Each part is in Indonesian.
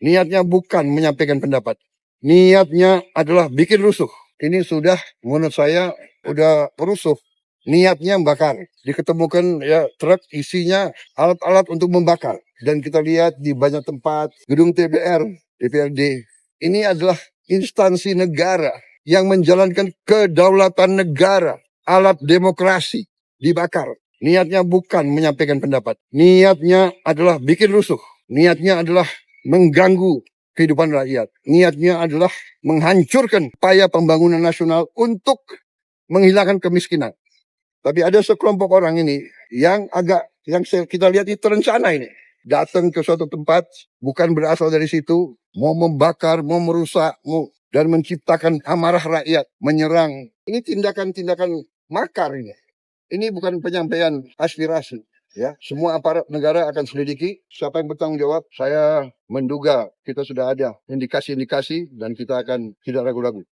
Niatnya bukan menyampaikan pendapat. Niatnya adalah bikin rusuh. Ini sudah menurut saya udah rusuh. Niatnya membakar. Diketemukan ya truk isinya alat-alat untuk membakar. Dan kita lihat di banyak tempat, gedung TBR, DPRD. Ini adalah instansi negara yang menjalankan kedaulatan negara. Alat demokrasi dibakar. Niatnya bukan menyampaikan pendapat. Niatnya adalah bikin rusuh. Niatnya adalah mengganggu kehidupan rakyat. Niatnya adalah menghancurkan upaya pembangunan nasional untuk menghilangkan kemiskinan. Tapi ada sekelompok orang ini yang kita lihat itu terencana ini. Datang ke suatu tempat, bukan berasal dari situ, mau membakar, mau merusak, dan menciptakan amarah rakyat, menyerang. Ini tindakan-tindakan makar ini. Ini bukan penyampaian aspirasi. Ya, semua aparat negara akan selidiki siapa yang bertanggung jawab. Saya menduga kita sudah ada indikasi-indikasi dan kita akan tidak ragu-ragu.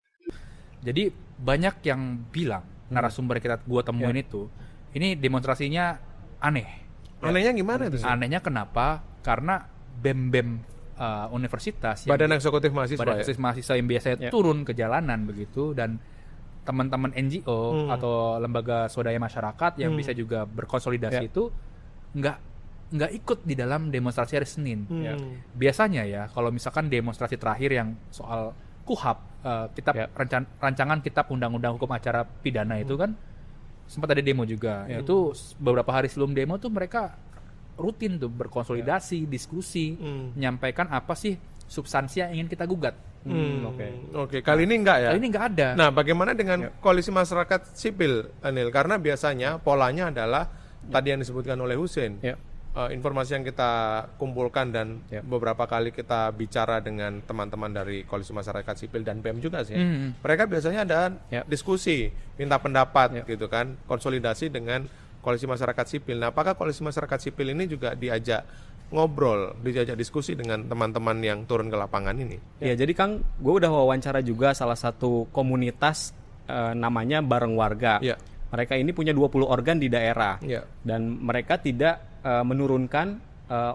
Jadi banyak yang bilang narasumber gua temuin itu, ini demonstrasinya aneh. Anehnya gimana itu sih? Anehnya kenapa? Karena BEM universitas, Badan Eksekutif Mahasiswa yang biasanya turun ke jalanan begitu, dan teman-teman NGO atau lembaga swadaya masyarakat yang bisa juga berkonsolidasi itu nggak ikut di dalam demonstrasi hari Senin. Biasanya ya kalau misalkan demonstrasi terakhir yang soal KUHAP, rancangan kitab undang-undang hukum acara pidana itu kan sempat ada demo juga. Itu beberapa hari sebelum demo tuh mereka rutin tuh berkonsolidasi, diskusi, menyampaikan apa sih substansi yang ingin kita gugat. Oke. Kali ini enggak ya? Kali ini enggak ada. Nah, bagaimana dengan koalisi masyarakat sipil, Anil? Karena biasanya polanya adalah tadi yang disebutkan oleh Husein. Informasi yang kita kumpulkan dan beberapa kali kita bicara dengan teman-teman dari koalisi masyarakat sipil dan BEM juga sih. Mereka biasanya ada diskusi, minta pendapat gitu kan, konsolidasi dengan koalisi masyarakat sipil. Nah, apakah koalisi masyarakat sipil ini juga diajak ngobrol, diajak diskusi dengan teman-teman yang turun ke lapangan ini? Ya, jadi Kang, gue udah wawancara juga salah satu komunitas namanya Bareng Warga. Mereka ini punya 20 organ di daerah. Dan mereka tidak menurunkan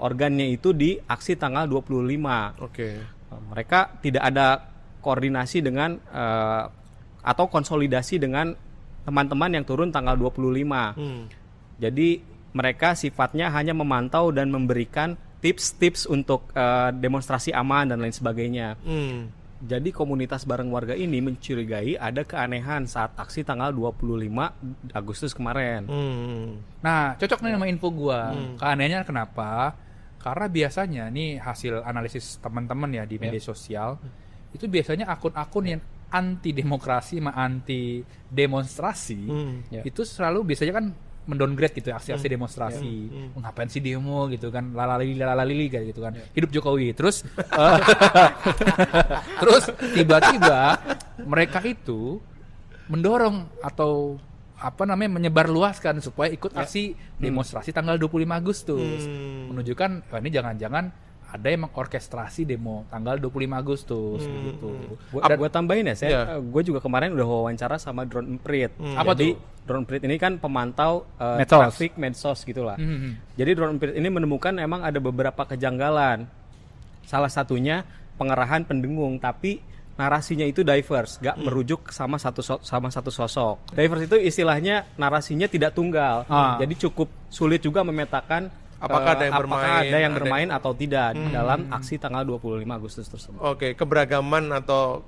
organnya itu di aksi tanggal 25. Mereka tidak ada koordinasi dengan atau konsolidasi dengan teman-teman yang turun tanggal 25. Jadi mereka sifatnya hanya memantau dan memberikan tips-tips untuk demonstrasi aman dan lain sebagainya. Jadi komunitas Bareng Warga ini mencurigai ada keanehan saat aksi tanggal 25 Agustus kemarin. Nah, cocok nih sama info gua. Keanehannya kenapa? Karena biasanya nih hasil analisis teman-teman ya di media sosial, itu biasanya akun-akun yang anti demokrasi sama anti demonstrasi itu selalu biasanya kan mendowngrade gitu aksi-aksi demonstrasi. Ngapain sih demo gitu kan, lalalili kayak gitu kan. Hidup Jokowi. Terus terus tiba-tiba mereka itu mendorong atau menyebarluaskan supaya ikut aksi demonstrasi tanggal 25 Agustus. Menunjukkan ini jangan-jangan ada yang mengorkestrasi demo tanggal 25 Agustus gitu. Gue tambahin ya, gue juga kemarin udah wawancara sama Drone Emprit. Jadi Drone Emprit ini kan pemantau traffic medsos gitulah. Jadi Drone Emprit ini menemukan emang ada beberapa kejanggalan. Salah satunya pengerahan pendengung, tapi narasinya itu diverse, gak merujuk sama satu sosok. Diverse itu istilahnya narasinya tidak tunggal. Jadi cukup sulit juga memetakan apakah ada yang bermain atau tidak dalam aksi tanggal 25 Agustus tersebut. Keberagaman atau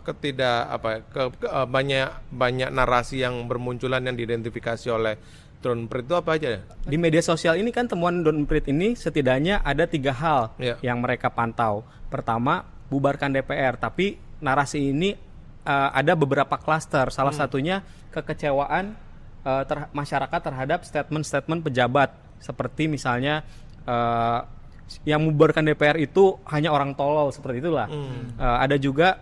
banyak narasi yang bermunculan yang diidentifikasi oleh Drone Emprit itu apa aja? Di media sosial ini kan temuan Drone Emprit ini setidaknya ada 3 hal yang mereka pantau. Pertama, bubarkan DPR, tapi narasi ini ada beberapa klaster. Salah satunya kekecewaan masyarakat terhadap statement-statement pejabat. Seperti misalnya yang membubarkan DPR itu hanya orang tolol, seperti itulah. Ada juga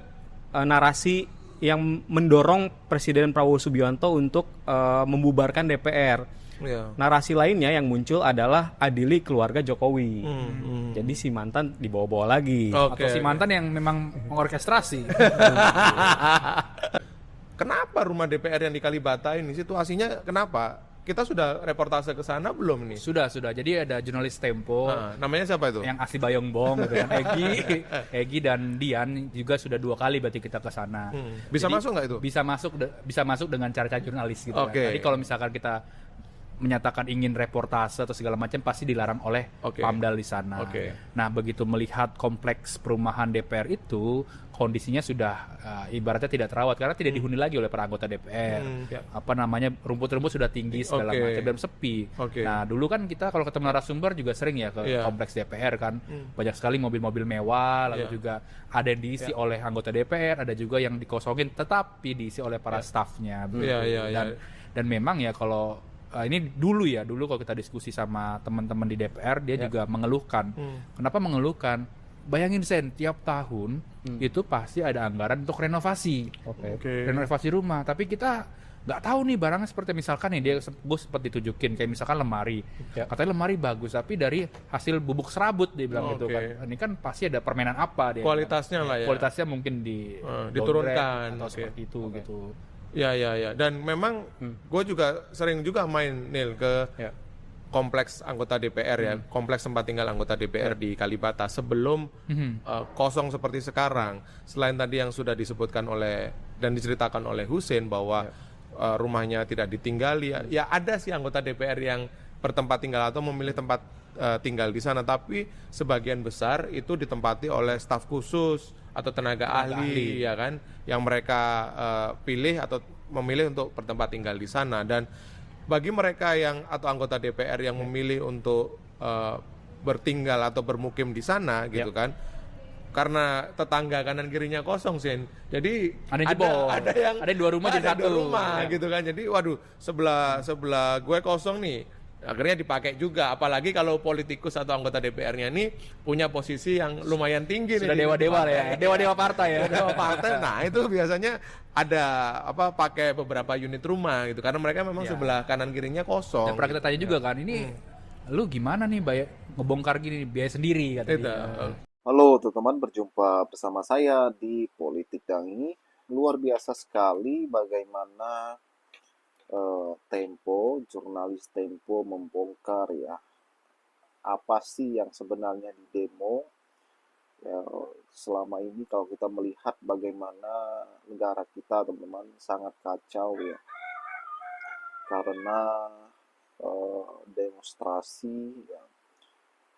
narasi yang mendorong Presiden Prabowo Subianto untuk membubarkan DPR. Narasi lainnya yang muncul adalah adili keluarga Jokowi. Jadi si mantan dibawa-bawa lagi. Atau si mantan yang memang mengorkestrasi. Kenapa rumah DPR yang di Kalibata ini situasinya kenapa? kita sudah reportase ke sana belum nih? Sudah. Jadi ada jurnalis Tempo. Namanya siapa itu? Yang Asli Bayongbong gitu kan. Egi dan Dian juga sudah 2 kali berarti kita ke sana. Bisa Jadi, masuk nggak itu? Bisa masuk dengan cara-cara jurnalis gitu kan. Jadi kalau misalkan kita menyatakan ingin reportase atau segala macam pasti dilarang oleh Pamdal di sana. Nah, begitu melihat kompleks perumahan DPR itu kondisinya sudah ibaratnya tidak terawat karena tidak dihuni lagi oleh para anggota DPR. Apa namanya, rumput-rumput sudah tinggi segala macam dan sepi. Nah, dulu kan kita kalau ketemu narasumber juga sering ya ke kompleks DPR kan. Banyak sekali mobil-mobil mewah, lalu juga ada yang diisi oleh anggota DPR, ada juga yang dikosongin tetapi diisi oleh para stafnya. Dan memang ya kalau ini dulu kalau kita diskusi sama teman-teman di DPR, dia juga mengeluhkan. Kenapa mengeluhkan? Bayangin Sen, tiap tahun itu pasti ada anggaran untuk renovasi, renovasi rumah. Tapi kita nggak tahu nih barangnya seperti misalkan nih gue sempat ditunjukin kayak misalkan lemari, katanya lemari bagus tapi dari hasil bubuk serabut dia bilang gitu kan. Ini kan pasti ada permainan apa dia. Kualitasnya lah ya. Kualitasnya mungkin diturunkan atau seperti itu gitu. Ya. Dan memang gue juga sering juga main Nil ke kompleks anggota DPR ya, kompleks tempat tinggal anggota DPR di Kalibata sebelum kosong seperti sekarang. Selain tadi yang sudah disebutkan oleh dan diceritakan oleh Husein bahwa rumahnya tidak ditinggali, ya ada sih anggota DPR yang bertempat tinggal atau memilih tempat tinggal di sana, tapi sebagian besar itu ditempati oleh staf khusus atau tenaga ahli ya kan, yang mereka pilih atau memilih untuk bertempat tinggal di sana. Dan bagi mereka yang atau anggota DPR yang memilih untuk bertinggal atau bermukim di sana gitu kan, karena tetangga kanan kirinya kosong Sen, jadi ada yang 2 rumah jadi 1 rumah gitu kan. Jadi waduh, sebelah gue kosong nih, akhirnya dipakai juga. Apalagi kalau politikus atau anggota DPR-nya nih punya posisi yang lumayan tinggi. Sudah dewa-dewa ya, dewa-dewa partai ya. Dewa partai. Nah itu biasanya ada pakai beberapa unit rumah gitu, karena mereka memang sebelah kanan kirinya kosong. Dan pernah kita tanya juga kan, ini lu gimana nih ngebongkar gini biaya sendiri katanya. Halo teman-teman, berjumpa bersama saya di Politik Dangi. Luar biasa sekali bagaimana Tempo, jurnalis Tempo membongkar ya apa sih yang sebenarnya di demo. Ya, selama ini kalau kita melihat bagaimana negara kita teman-teman sangat kacau ya, karena demonstrasi ya,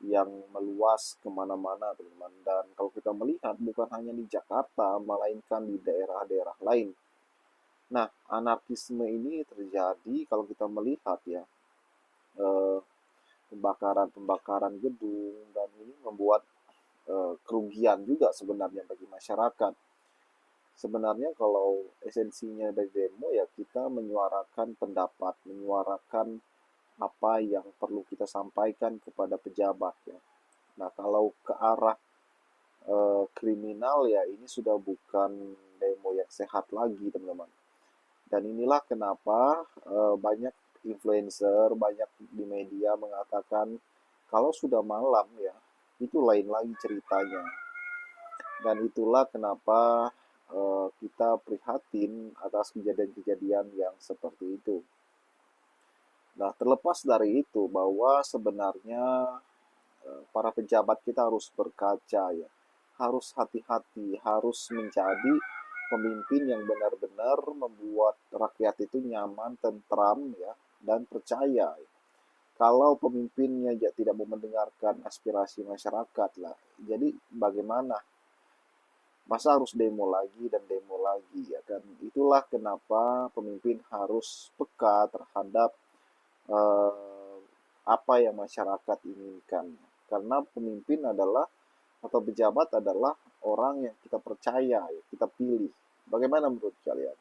yang meluas kemana-mana teman-teman. Dan kalau kita melihat bukan hanya di Jakarta, melainkan di daerah-daerah lain. Nah, anarkisme ini terjadi kalau kita melihat ya, pembakaran gedung, dan ini membuat kerugian juga sebenarnya bagi masyarakat. Sebenarnya kalau esensinya dari demo ya kita menyuarakan pendapat, menyuarakan apa yang perlu kita sampaikan kepada pejabat ya. Nah, kalau ke arah kriminal ya ini sudah bukan demo yang sehat lagi teman-teman. Dan inilah kenapa banyak influencer, banyak di media mengatakan kalau sudah malam ya itu lain lagi ceritanya. Dan itulah kenapa kita prihatin atas kejadian-kejadian yang seperti itu. Nah, terlepas dari itu bahwa sebenarnya para pejabat kita harus berkaca ya, harus hati-hati, harus menjadi pemimpin yang benar-benar membuat rakyat itu nyaman, tentram ya, dan percaya. Kalau pemimpinnya tidak mau mendengarkan aspirasi masyarakat lah, jadi bagaimana? Masa harus demo lagi dan demo lagi ya kan? Itulah kenapa pemimpin harus peka terhadap apa yang masyarakat inginkan. Karena pemimpin adalah atau pejabat adalah orang yang kita percaya, kita pilih. Bagaimana menurut kalian?